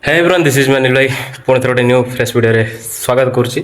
Hey everyone this is मानिल भाई पुणी थोड़े न्यू फ्रेश वीडियो रे स्वागत करुच्ची।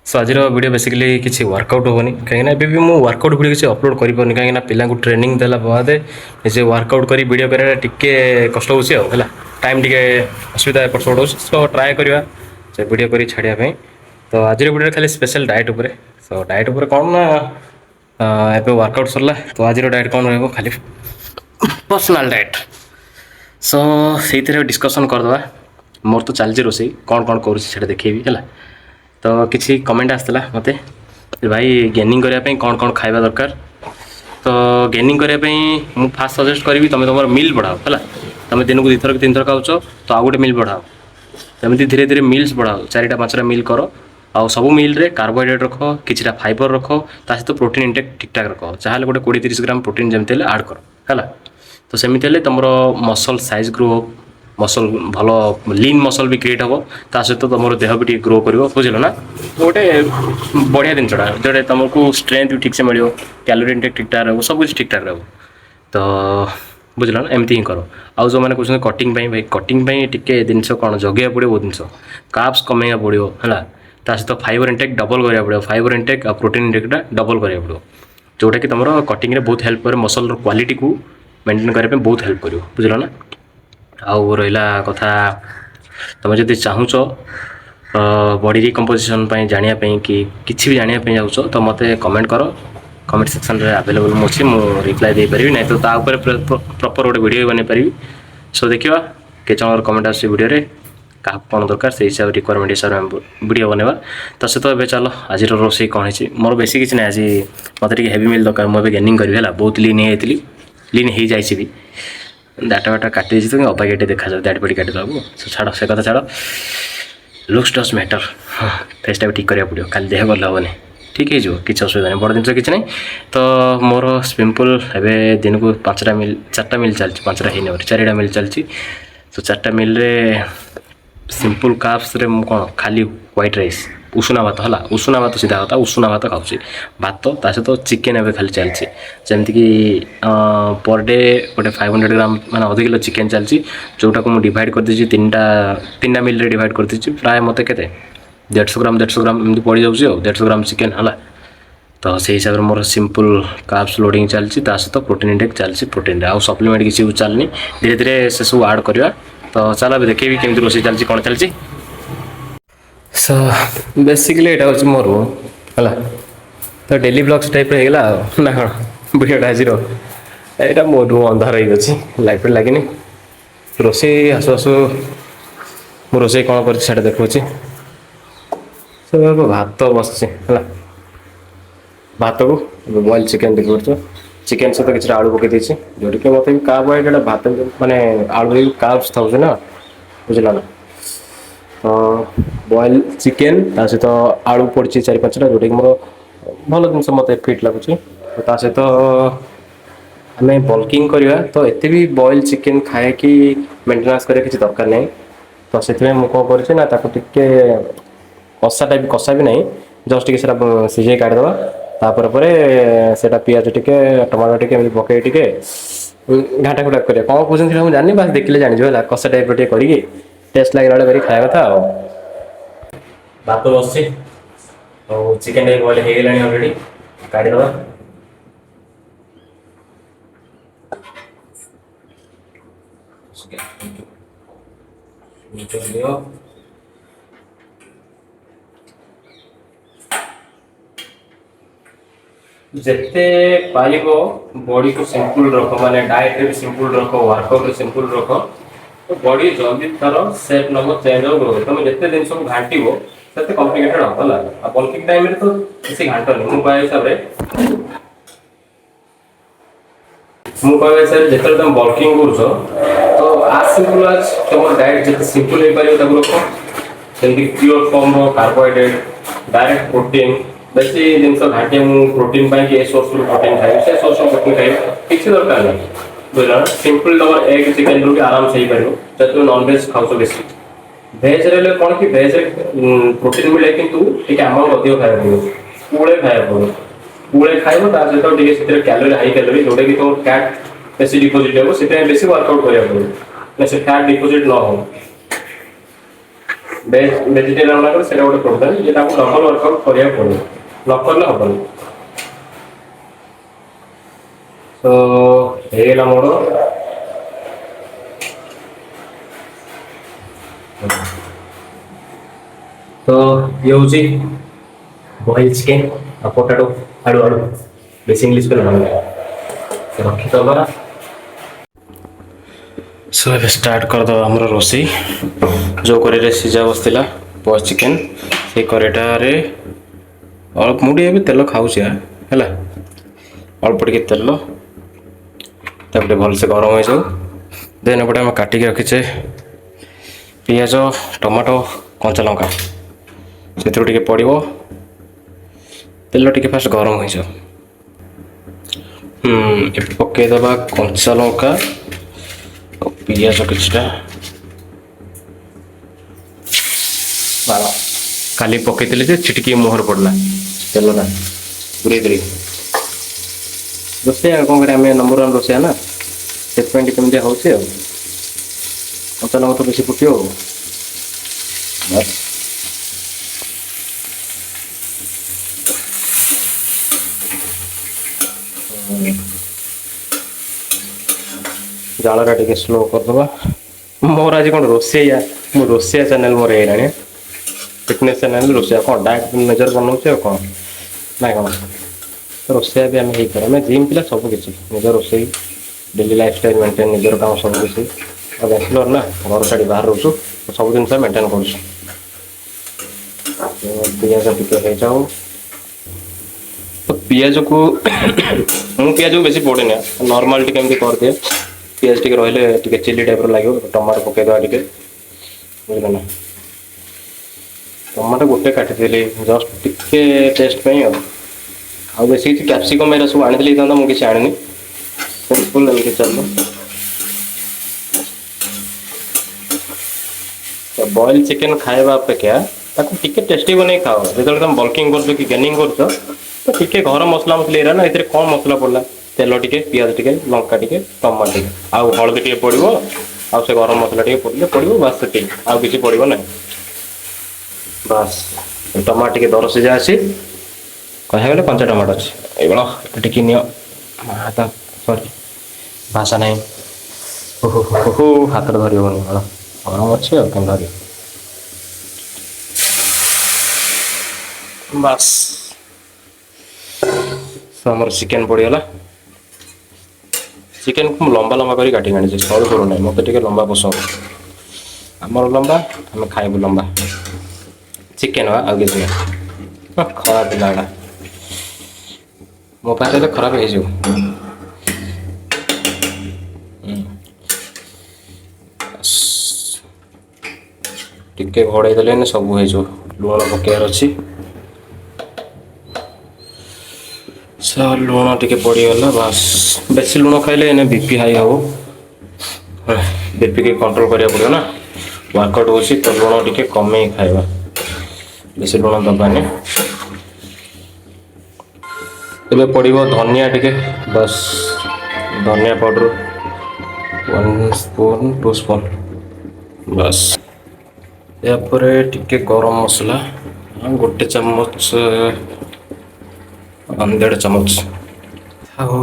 सो आज वीडियो बेसिकली किसी वर्कआउट होनी कहीं भी मुझे वर्कआउट वीडियो किसी अपलोड कर कहीं पिला ट्रेनिंग देला बाद निजे वर्कआउट कर वीडियो करा टिके कष्ट होगा टाइम टे असुविधा एपट सेपट हो सो ट्राए करवा से वीडियो कर छाड़ापी। तो आज वीडियो खाली स्पेशल डाएट उपर सो डाएट उपर कौन ना एवं वर्कआउट सरला तो आज डाएट कौन रहा खाली पर्सनाल डाएट सो से डिस्कसन करदे मोर तो चलती रोसे कौन कौन कर देखेबी है। तो किसी कमेंट आसला मत भाई गेनिंग करने कौन कौन खाଇବା दरकार। तो गेनिंग करने मुझे फास्ट सजेस्ट करी तुम तुम मिल बढ़ाओ है तुम दिन को 2 थर कि 3 थर खाऊच तो आउ गोटे मिल बढ़ाओ जमी धीरे धीरे मिल्स बढ़ाओ 4टा 5टा मिल कर आउ सब मिल रे कार्बोहाइड्रेट रख किसी फाइबर रख सहित प्रोटीन इंटेक ठीक ठाक रख चाहे गोटे 20-30 ग्राम प्रोटीन जमी आड कर है। तो सेमती तुम मसल साइज ग्रो हो मसल भल लीन मसल भी क्रिएट हम ता सहित तुम देह भी ग्रो कर बुझल ना गोटे बढ़िया जिनसा जोटे तुमको स्ट्रेंथ भी ठीक से मिल कैलोरी इंटेक ठीक ठाक रहा सब कुछ ठीक ठाक रहा। तो बुझल ना एमती ही कर आउ जो मैंने कहते कटिंग भाई कटिंग टे जिनस कौन जगह पड़ो बहुत जिनस काप्स कमेगा पड़ो है सहित फाइबर इंटेक डबल करा पड़ो फाइबर इंटेक प्रोटीन इंटेकटा डबल करा पड़ो जोटा कि तुम कटिंग बहुत हेल्प करे मसल क्वालिटी को मेंटेन करने बहुत हेल्प कर बुझल ना। आउ रहा कथा तुम जब चाहूच बॉडी रिकम्पोजिशन जानापी कि किसी भी जानापी जाऊँ तो मत कमेंट कर कमेंट सेक्शन में आवेलेबल मुझे मुझे रिप्लाई दे पारि ना तो प्रॉपर गोटे वीडियो बन पारि। सो देखा के कमेंट आस वीडियो क्या कौन दरकार से हिसाब से रिक्वायरमेंट हिसाब से वीडियो बनवा। तो सहित ए चलो आज रोसे कौन है मोर बेसी किसी ना आज मत हेवी मिल दरकार मुझे गेनिंग करी है बहुत लीन होती लीन हो जाए भी डाटा वाटा काटी तो अबागे देखा जाए दाढ़ी पाटी काटिदेबू छाड़ से कथा छाड़ लुक्स डज मैटर फेसटा भी ठीक करा पड़ो खाली देह गल हेनी ठीक है किसी असुविधा नहीं बड़ जिन किसी नहीं। तो मोर सिंपल एवं दिन को 5टा मिल 4टा मिल चलती 5टा हो 4टा मिल चलती। तो 4टा मिल सिंपल काप्स रे कौन खाली व्हाइट राइस उषुना भात है उषुना भात सीधा कथा उषुना भात खाऊँ भात ता सहित चिकेन एवं खाली चलती जमीक पर डे गोटे 500 ग्राम माने आधा किलो चिकेन चलती जोटा को मुझे डिवाइड कर दी 3टा मिल रे डिवाइड कर दी प्राय मत के 150 ग्राम एमती पड़ जाऊँ 150 ग्राम चिकेन है। तो से हिसाब से मोर सिंपल काप्स लोडिंग चलती सहित प्रोटीन इंटेक चलती प्रोटीन आउ सप्लीमेंट किसी चलनी धीरे धीरे से सब आड करवा। तो चलो देखेबी केमती रोसे चलती कौन चलती। सो बेसिकली यहाँ हूँ मोर है तो डेली ब्लॉग्स टाइप रहेगा ना कौन वीडियोटा आज यहाँ मो रूम अंधार हो लाइट लगे रोसे आसु आसु मो रोसे कौन कर देखा सब भात बस भात को बॉइल चिकेन देखो चिकेन सहित किसी आलू पकई देती जोटा कि मतलब कार्बोहाइड्रेट भात माने आलू कार्ब्स था ना बुझल ना। तो बॉइल चिकेन सहित आलू पड़ी 4-5टा जोटा कि मोर भल जिन मत फिट लगुच। तो सहित आम बल्किंग करवा तो एत भी बॉइल चिकेन खाए कि मेन्टेनान्स करा किसी दरकार नहीं। तो से कौन कर कषा टाइप कषा भी नहीं जस्ट टे सीझे काटिदेवा तापर से पिज टे टमाटो टे पकई टे घाटा घुटा कर कौन पूछते मुझे जानी बास देखिले जान कषा टाइप टे करी टेस्ट लगे बेले खाया कथा भात बस चिकेन बॉइल हो गलानी अलरेडी काटिदेवा। जिते पार बॉडी को सिंपल रख माने डाइट रे भी सिंपल रख वर्कआउट सिंपल रख तो बॉडी जल्दी तार सेट नंबर चेंज हो तुम जिते जिन सब घाटो से कम्प्लिकेटेड हम है बल्किंग टाइम तो किसी घाटनी मुझे हिसाब से जिते तुम बल्किंग कर तो आज सिंपल आज तुम डाइट जिते सिंपल हो पार रख जमी pure form carbohydrate direct protein बेसी जिन घाटे प्रोटीन ए सोर्स प्रोटीन खाई से सोर्स प्रोटीन खाई किसी दरकार नहीं बुझल सिंपल तुम एग चिकेन रू भी आराम से हो पार तुम नॉनवेज खाऊ बेसी भेज रे कौन कि भेज प्रोटीन मिले कि अमाउंट अधिक खाया पड़ो पुणे खाया पड़ो पुणे खाइब सहित कैलोरी हाई कैलोरी जोटा कि तुम फैट बेसी डिपोजिट हो बेसी वर्कआउट करा पड़ो से फैट डिपोजिट न हो ଭେଜିଟେରିଆନ୍ ମାନଙ୍କର ସେଇଟା ଗୋଟେ ପ୍ରୋବ୍ଲେମ୍ ଯେ ତାଙ୍କୁ ଡବଲ ୱାର୍କଆଉଟ୍ କରିବାକୁ ପଡ଼ିବ, ନ କଲେ ହେବନି। ତ ହେଇଗଲା ମୋର ତ ଇଏ ହେଉଛି ବଏଲ୍ ଚିକେନ୍ ଆଉ ପଟାଟୋ ଆଳୁ ବେଶୀ ଇଂଲିଶ କଲେ ଭଲ ରଖିଦେବା। ସୋ ଏବେ ଷ୍ଟାର୍ଟ କରିଦେବା ଆମର ରୋଷେଇ। ଯେଉଁ କରେଇରେ ସିଝା ବସିଥିଲା ବଏଲ୍ ଚିକେନ୍, ସେଇ କରେଇଟାରେ ମୁଁ ଟିକେ ଏବେ ତେଲ ଖାଉଛି ହେଲା, ଅଳ୍ପ ଟିକେ ତେଲ, ତାକୁ ଟିକେ ଭଲସେ ଗରମ ହେଇଯାଉ। ଦେନ୍ ଏପଟେ ଆମେ କାଟିକି ରଖିଛେ ପିଆଜ, ଟମାଟୋ, କଞ୍ଚା ଲଙ୍କା, ସେଥିରୁ ଟିକେ ପଡ଼ିବ। ତେଲ ଟିକେ ଫାଷ୍ଟ ଗରମ ହେଇଯାଉ। ଏବେ ପକାଇଦେବା କଞ୍ଚା ଲଙ୍କା ଆଉ ପିଆଜ କିଛିଟା। କାଲି ପକାଇଥିଲି ଯେ ଛିଟିକି ମୁହଁରେ ପଡ଼ିଲା ତେଲଟା ପୁରେଇଦେଲି। ରୋଷେଇଆ କ'ଣ କରିବା, ଆମେ ନମ୍ବର ୱାନ୍ ରୋଷେଇଆ ନା, ସେଥିପାଇଁ ଟିକେ ଏମିତିଆ ହେଉଛି ଆଉ। କଞ୍ଚା ଲଙ୍କା ତ ବେଶୀ ଫୁଟିବ ଆଉ। ବାସ୍ ଜାଳଟା ଟିକେ ସ୍ଲୋ କରିଦେବା। ମୋର ଆଜି କ'ଣ ରୋଷେଇଆ, ମୁଁ ରୋଷେଇଆ ଚ୍ୟାନେଲ୍ ମୋର ହେଇଗଲାଣି। ଫିଟନେସ୍ ଚ୍ୟାନେଲ୍ ରୋଷେଇଆ କ'ଣ ଡାଏଟ୍ ମେଜର୍ ବନାଉଛି ଆଉ କ'ଣ ନାଇଁ କ'ଣ। ରୋଷେଇଆ ବି ଆମେ ହେଇପାରେ, ଆମେ ଜିମ୍ ପିଲା ସବୁ କିଛି, ନିଜ ରୋଷେଇ, ଡେଲି ଲାଇଫଷ୍ଟାଇଲ୍ ମେଣ୍ଟେନ୍, ନିଜର କାମ ସବୁ କିଛି। ଆଉ ବ୍ୟାଚଲର୍ ନା, ଘର ଛାଡ଼ି ବାହାରେ ରହୁଛୁ, ସବୁ ଜିନିଷ ମେଣ୍ଟେନ୍ କରୁଛୁ। ପିଆଜ ଟିକେ ହେଇଯାଉ। ତ ପିଆଜକୁ ମୁଁ ପିଆଜକୁ ବେଶୀ ପୋଡ଼େନି, ନର୍ମାଲ୍ ଟିକେ ଏମିତି କରିଦିଏ। ପିଆଜ ଟିକେ ରହିଲେ ଟିକେ ଚିଲି ଟାଇପ୍ର ଲାଗିବ। ଟମାଟୋ ପକାଇଦେବା ଟିକେ, ବୁଝିଲେ ନା। ଟମାଟୋ ଗୋଟେ କାଟିଦେଲି ଜଷ୍ଟ ଟିକେ ଟେଷ୍ଟ ପାଇଁ ଆଉ ବେଶୀ କିଛି କ୍ୟାପ୍ସିକମ୍ ଏରା ସବୁ ଆଣିଥିଲି ହେଇଥାନ୍ତା, ମୁଁ କିଛି ଆଣିନି, ସିମ୍ପଲ୍ ଏମିତି ଚାଲିବ। ବଏଲ୍ ଚିକେନ୍ ଖାଇବା ଅପେକ୍ଷା ତାକୁ ଟିକେ ଟେଷ୍ଟି ବନେଇ ଖାଅ। ଯେତେବେଳେ ତୁମେ ବଲ୍କିଂ କରୁଛ କି ଗେନିଂ କରୁଛ, ତ ଟିକେ ଘର ମସଲା ମସଲି ଏରା ନା, ଏଥିରେ କମ୍ ମସଲା ପଡ଼ିଲା, ତେଲ ଟିକେ, ପିଆଜ ଟିକେ, ଲଙ୍କା ଟିକେ, ଟମାଟୋ ଟିକେ, ଆଉ ହଳଦୀ ଟିକେ ପଡ଼ିବ, ଆଉ ସେ ଗରମ ମସଲା ଟିକେ ପଡ଼ିବ, ବାସ୍ ସେତିକି, ଆଉ କିଛି ପଡ଼ିବ ନାହିଁ। ବାସ୍ ଟମାଟୋ ଟିକେ ଦର ସିଝା ଅଛି, କହିବାକୁ ଗଲେ କଞ୍ଚା ଟମାଟୋ ଅଛି ଏଇଭଳିଆ। ଟିକେ ନିଅ, ସରି ଭାଷା ନାହିଁ, ହାତରେ ଧରି ହେବନି, ଗରମ ଅଛି ଆଉ କେମିତି ଧରିବ। ବାସ୍ ଆମର ଚିକେନ୍ ପଡ଼ିଗଲା। ଚିକେନ୍କୁ ମୁଁ ଲମ୍ବା ଲମ୍ବା କରି କାଟିକି ଆଣିଛି, ସରୁ ସରୁ ନାହିଁ, ମୋତେ ଟିକେ ଲମ୍ବା ପସନ୍ଦ। ଆମର ଲମ୍ବା, ଆମେ ଖାଇବୁ ଲମ୍ବା ଚିକେନ୍, ଆଉ କିଛି ନାହିଁ। ଖରାପ ପିଲା ଏଟା, ମୋ ପାଖରେ ହେଲେ ଖରାପ ହେଇଯିବ। ଟିକେ ଘୋଡ଼େଇ ଦେଲେ ସବୁ ହେଇଯିବ। ଲୁଣ ପକାଇବାର ଅଛି, ଲୁଣ ଟିକେ ପଡ଼ିଗଲା। ବାସ୍ ବେଶୀ ଲୁଣ ଖାଇଲେ ଏନେ ବିପି ହାଇ ହେବ, ବିପିକି କଣ୍ଟ୍ରୋଲ୍ କରିବାକୁ ପଡ଼ିବ ନା, ୱାର୍କଆଉଟ୍ ହେଉଛି ତ। ଲୁଣ ଟିକେ କମେଇ ଖାଇବା, ବେଶୀ ଲୁଣ ଦେବାନି। ଏବେ ପଡ଼ିବ ଧନିଆ ଟିକେ, ବାସ୍ ଧନିଆ ପାଉଡ଼ର 1 ସ୍ପୁନ୍ 2 ସ୍ପୁନ୍, ବାସ୍। ଏହାପରେ ଟିକେ ଗରମ ମସଲା, ଗୋଟେ ଚାମଚ, 1.5 ଚାମଚ। ଆଉ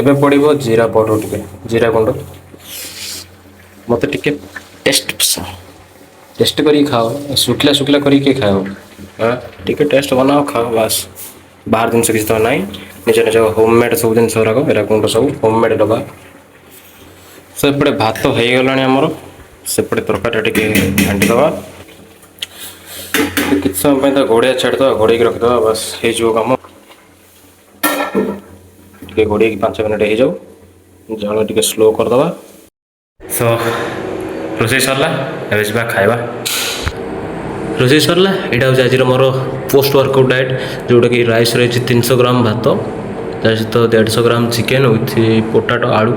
ଏବେ ପଡ଼ିବ ଜିରା ପାଉଡ଼ର ଟିକେ, ଜିରା ଗୁଣ୍ଡ। ମୋତେ ଟିକେ ଟେଷ୍ଟ ପସନ୍ଦ, ଟେଷ୍ଟ କରିକି ଖାଅ, ଶୁଖିଲା ଶୁଖିଲା କରିକି କିଏ ଖାଅ, ଟିକେ ଟେଷ୍ଟ ବନାଅ ଖାଅ, ବାସ୍। ବାହାର ଜିନିଷ କିଛି ତ ନାହିଁ, ନିଜ ନିଜ ହୋମ୍ ମେଡ଼୍ ସବୁ ଜିନିଷ ଗୁଡ଼ାକ, ଏରା ଗୁଣ୍ଡ ସବୁ ହୋମ୍ ମେଡ଼୍ ଦେବା। ସେପଟେ ଭାତ ହେଇଗଲାଣି ଆମର, ସେପଟେ ତରକାରୀଟା ଟିକେ ଘାଣ୍ଟିଦେବା। କିଛି ସମୟ ପାଇଁ ତା ଘୋଡ଼େଇଆ ଛାଡ଼ିଦେବା, ଘୋଡ଼େଇକି ରଖିଦେବା, ବାସ୍ ହେଇଯିବ କାମ। ଟିକେ ଘୋଡ଼େଇକି 5 ମିନିଟ୍ ହେଇଯାଉ, ଜାଳ ଟିକେ ସ୍ଲୋ କରିଦେବା। ସୋ ରୋଷେଇ ସରିଲା, ଏବେ ଯିବା ଖାଇବା। ରୋଷେଇ ସରିଲା। ଏଇଟା ହେଉଛି ଆଜିର ମୋର ପୋଷ୍ଟ ୱାର୍କଆଉଟ୍ ଡାଏଟ୍, ଯେଉଁଟାକି ରାଇସ୍ ରହିଛି 300 ଗ୍ରାମ ଭାତ, ତା ସହିତ 150 ଗ୍ରାମ ଚିକେନ୍ ୱିଥ୍ ପଟାଟୋ ଆଳୁ।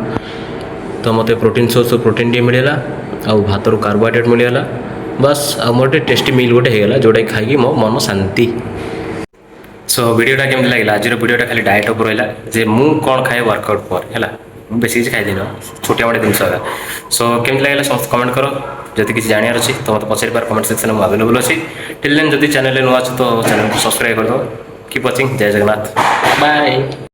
ତ ମୋତେ ପ୍ରୋଟିନ୍ ସୋର୍ସ ପ୍ରୋଟିନ୍ ଟିକେ ମିଳିଗଲା, ଆଉ ଭାତରୁ କାର୍ବୋହାଇଡ୍ରେଟ୍ ମିଳିଗଲା, ବାସ୍। ଆଉ ମୋର ଟିକେ ଟେଷ୍ଟି ମିଲ୍ ଗୋଟେ ହେଇଗଲା, ଯେଉଁଟାକି ଖାଇକି ମୋ ମନ ଶାନ୍ତି। ସୋ ଭିଡ଼ିଓଟା କେମିତି ଲାଗିଲା? ଆଜିର ଭିଡ଼ିଓଟା ଖାଲି ଡାଏଟ୍ ଉପରେ ରହିଲା, ଯେ ମୁଁ କ'ଣ ଖାଏ ୱାର୍କଆଉଟ୍ ପରେ, ହେଲା। ମୁଁ ବେଶୀ କିଛି ଖାଇଦେନି, ଛୋଟିଆ ମୋଟିଆ ଜିନିଷ ହେଲା। ସୋ କେମିତି ଲାଗିଲା ସମସ୍ତେ କମେଣ୍ଟ କର। जदि किसी जानार अच्छी तो मतलब पचार पार कमेंट सेक्शन में अवेलेबल अच्छी टिल देन जदि चैनल नुआ अच्छे तो चैनल को सब्सक्राइब कर दो कीप वाचिंग जय जगन्नाथ बाय।